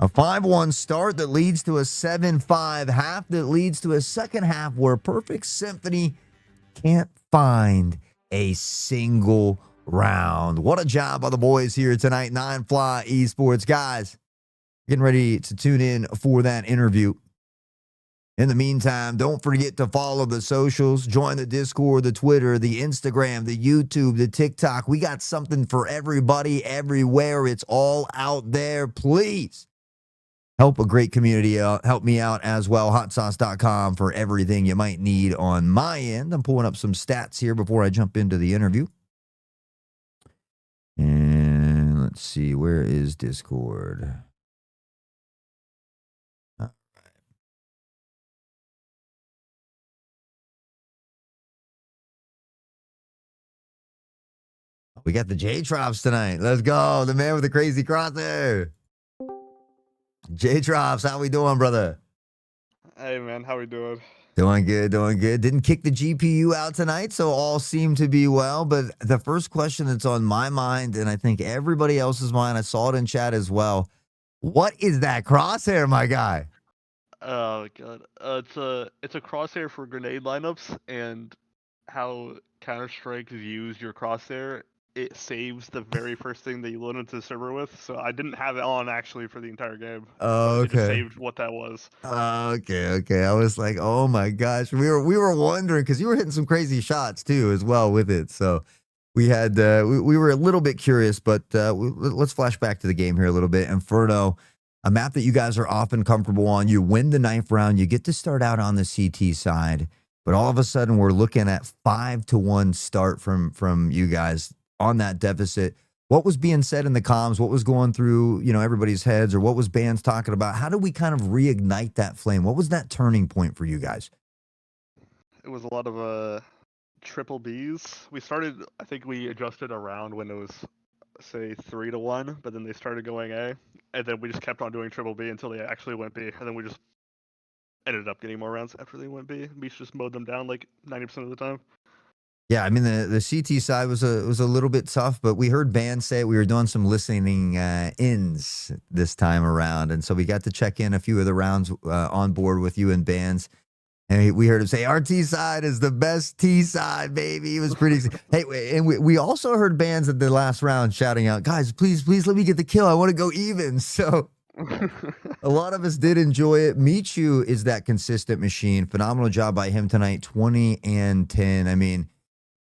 a 5-1 start that leads to a 7-5 half that leads to a second half where Perfect Symphony can't find a single round. What a job by the boys here tonight. NineFly Esports. Guys, getting ready to tune in for that interview. In the meantime, don't forget to follow the socials, join the Discord, the Twitter, the Instagram, the YouTube, the TikTok. We got something for everybody everywhere. It's all out there. Please help a great community out. Help me out as well. Hotsauce.com for everything you might need on my end. I'm pulling up some stats here before I jump into the interview. And let's see, where is Discord? We got the J-Trops tonight. Let's go. The man with the crazy crosshair. J-Trops, how we doing, brother? Hey man, how we doing? Doing good, doing good. Didn't kick the GPU out tonight, so all seemed to be well. But the first question that's on my mind, and I think everybody else's mind, I saw it in chat as well. What is that crosshair, my guy? Oh god, it's a crosshair for grenade lineups, and how Counter-Strike views your crosshair. It saves the very first thing that you load into the server with. So I didn't have it on actually for the entire game. Oh, It just okay. saved what that was. Okay. I was like, oh my gosh. We were wondering because you were hitting some crazy shots too as well with it. So we had we were a little bit curious, but let's flash back to the game here a little bit. Inferno, a map that you guys are often comfortable on. You win the 9th round. You get to start out on the CT side, but all of a sudden we're looking at 5-1 start from you guys on that deficit. What was being said in the comms? What was going through, everybody's heads, or what was bands talking about? How do we kind of reignite that flame? What was that turning point for you guys? It was a lot of triple Bs. We started, I think we adjusted around when it was, say, 3-1, but then they started going A, and then we just kept on doing triple B until they actually went B, and then we just ended up getting more rounds after they went B. We just mowed them down like 90% of the time. Yeah, I mean, the CT side was a little bit tough, but we heard bands say it. We were doing some listening ins this time around, and so we got to check in a few of the rounds on board with you and bands. And we heard him say, our T side is the best T side, baby. It was pretty. Hey, and we also heard bands at the last round shouting out, guys, please let me get the kill. I want to go even. So A lot of us did enjoy it. Michu is that consistent machine. Phenomenal job by him tonight, 20 and 10. I mean,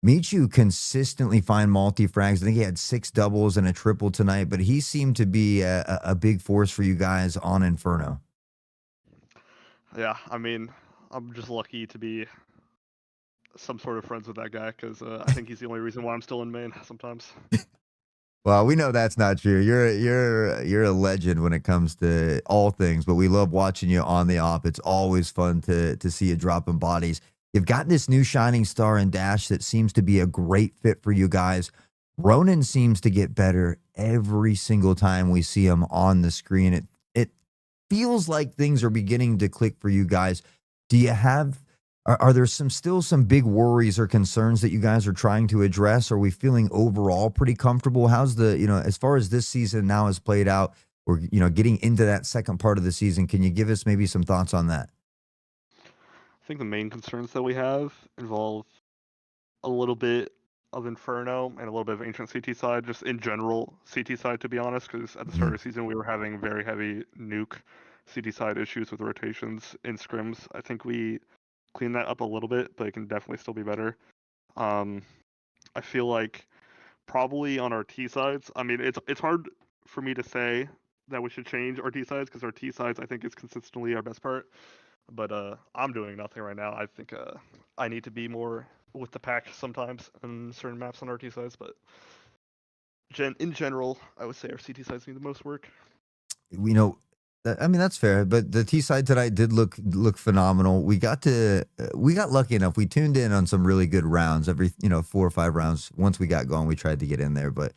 Michu consistently find multi-frags. I think he had 6 doubles and a triple tonight, but he seemed to be a big force for you guys on Inferno. Yeah, I mean, I'm just lucky to be some sort of friends with that guy because I think he's the only reason why I'm still in Maine sometimes. Well, we know that's not true. You're a legend when it comes to all things, but we love watching you on the op. It's always fun to see you dropping bodies. You've got this new shining star in Dash that seems to be a great fit for you guys. Ronan seems to get better every single time we see him on the screen. It feels like things are beginning to click for you guys. Do you have are there still some big worries or concerns that you guys are trying to address? Are we feeling overall pretty comfortable? How's the, as far as this season now has played out, or, getting into that second part of the season, can you give us maybe some thoughts on that? I think the main concerns that we have involve a little bit of Inferno and a little bit of Ancient CT side, just in general CT side, to be honest, because at the start of the season we were having very heavy nuke CT side issues with rotations in scrims. I think we cleaned that up a little bit, but it can definitely still be better. I feel like probably on our T sides, I mean, it's hard for me to say that we should change our T sides because our T sides I think is consistently our best part. But I'm doing nothing right now. I think I need to be more with the pack sometimes on certain maps on RT sides. But in general, I would say our CT sides need the most work. I mean, that's fair, but the T side tonight did look phenomenal. We got lucky enough. We tuned in on some really good rounds every 4 or 5 rounds. Once we got going, we tried to get in there, but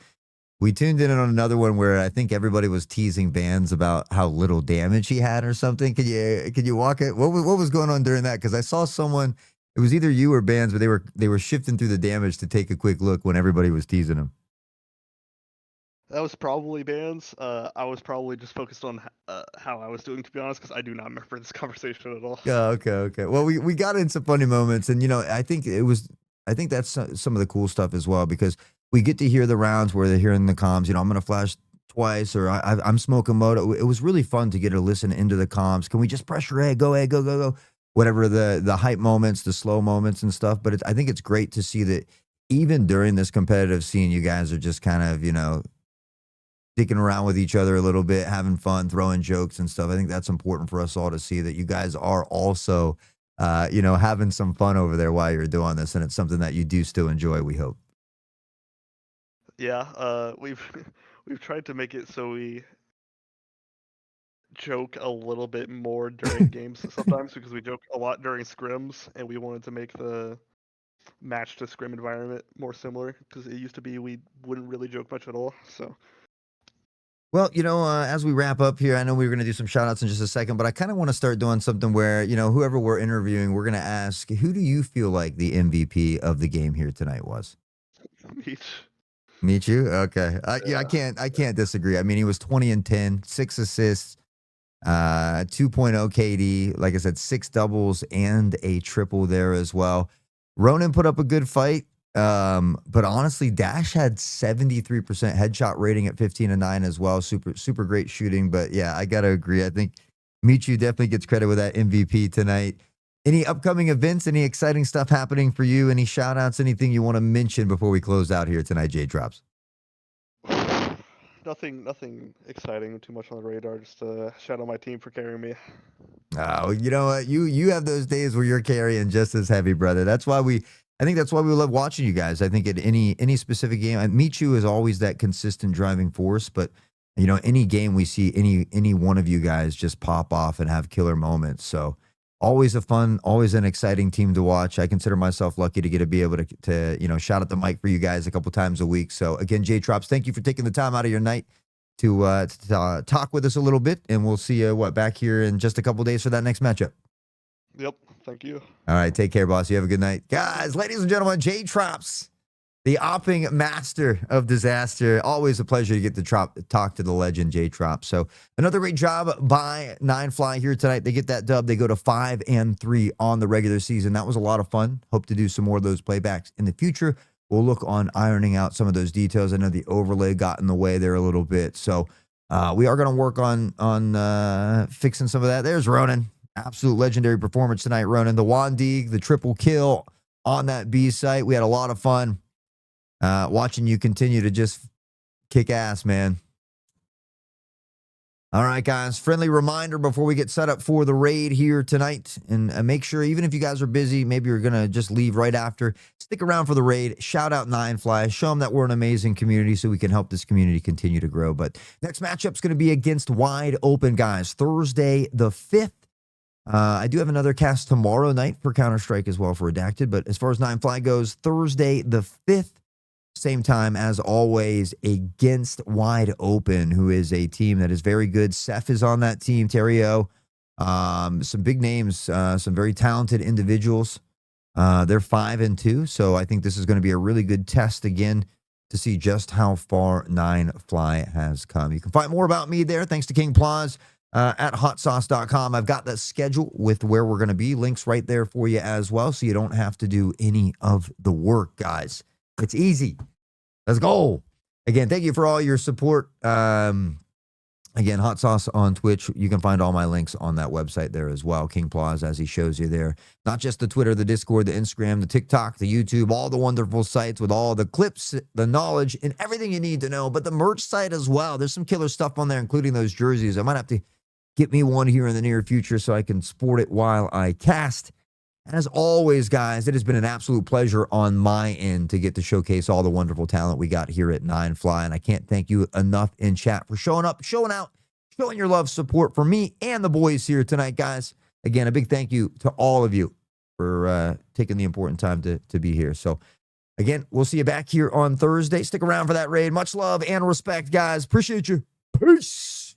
we tuned in on another one where I think everybody was teasing Bands about how little damage he had or something. Could you walk it? What was going on during that? Because I saw someone. It was either you or Bands, but they were shifting through the damage to take a quick look when everybody was teasing him. That was probably Bands. I was probably just focused on how I was doing, to be honest, because I do not remember this conversation at all. Yeah, okay. Well, we got in some funny moments, and I think that's some of the cool stuff as well, because we get to hear the rounds where they're hearing the comms. I'm going to flash twice, or I'm smoking mode. It was really fun to get to listen into the comms. Can we just pressure A, go, whatever the hype moments, the slow moments and stuff. But I think it's great to see that even during this competitive scene, you guys are just kind of, dicking around with each other a little bit, having fun, throwing jokes and stuff. I think that's important for us all to see, that you guys are also, having some fun over there while you're doing this. And it's something that you do still enjoy, we hope. Yeah, we've tried to make it so we joke a little bit more during games sometimes, because we joke a lot during scrims, and we wanted to make the match to scrim environment more similar, because it used to be we wouldn't really joke much at all. So. Well, as we wrap up here, I know we were going to do some shout outs in just a second, but I kind of want to start doing something where, whoever we're interviewing, we're going to ask, who do you feel like the MVP of the game here tonight was? Michu? Okay. Yeah, I can't disagree. I mean, he was 20 and 10, 6 assists, 2.0 KD, like I said, 6 doubles and a triple there as well. Ronan put up a good fight. But honestly, Dash had 73% headshot rating at 15 and 9 as well. Super great shooting. But yeah, I gotta agree. I think Michu definitely gets credit with that MVP tonight. Any upcoming events? Any exciting stuff happening for you? Any shout outs? Anything you want to mention before we close out here tonight, J Drops? Nothing exciting, too much on the radar. Just shout out my team for carrying me. Oh, you know what? You have those days where you're carrying just as heavy, brother. I think that's why we love watching you guys. I think at any specific game, Michu is always that consistent driving force. But any game we see any one of you guys just pop off and have killer moments. So always always an exciting team to watch. I consider myself lucky to be able to shout out the mic for you guys a couple times a week. So again, J Drops, thank you for taking the time out of your night to talk with us a little bit, and we'll see you back here in just a couple days for that next matchup. Yep. Thank you. All right. Take care, boss. You have a good night. Guys, ladies and gentlemen, J Drops, the opping master of disaster. Always a pleasure to get to talk to the legend, J Drops. So another great job by NineFly here tonight. They get that dub. They go to 5 and 3 on the regular season. That was a lot of fun. Hope to do some more of those playbacks in the future. We'll look on ironing out some of those details. I know the overlay got in the way there a little bit. So We are going to work on fixing some of that. There's Ronan. Absolute legendary performance tonight, Ronan. The Wandig, the triple kill on that B site. We had a lot of fun watching you continue to just kick ass, man. All right, guys. Friendly reminder before we get set up for the raid here tonight. And make sure, even if you guys are busy, maybe you're going to just leave right after, stick around for the raid. Shout out NineFly. Show them that we're an amazing community so we can help this community continue to grow. But next matchup's going to be against Wide Open, guys. Thursday the 5th. I do have another cast tomorrow night for Counter-Strike as well for Redacted. But as far as NineFly goes, Thursday the 5th. Same time, as always, against Wide Open, who is a team that is very good. Seth is on that team, Terrio. Some big names, some very talented individuals. They're 5-2, so I think this is going to be a really good test again to see just how far NineFly has come. You can find more about me there, thanks to King Plaz, at hotsauce.com. I've got the schedule with where we're going to be. Links right there for you as well, so you don't have to do any of the work, guys. It's easy. Let's go. Again, thank you for all your support. Again, Hot Sauce on Twitch. You can find all my links on that website there as well. King Plaza, as he shows you there. Not just the Twitter, the Discord, the Instagram, the TikTok, the YouTube, all the wonderful sites with all the clips, the knowledge, and everything you need to know. But the merch site as well. There's some killer stuff on there, including those jerseys. I might have to get me one here in the near future so I can sport it while I cast. As always, guys, it has been an absolute pleasure on my end to get to showcase all the wonderful talent we got here at NineFly. And I can't thank you enough in chat for showing up, showing out, showing your love, support for me and the boys here tonight, guys. Again, a big thank you to all of you for taking the important time to be here. So, again, we'll see you back here on Thursday. Stick around for that raid. Much love and respect, guys. Appreciate you. Peace.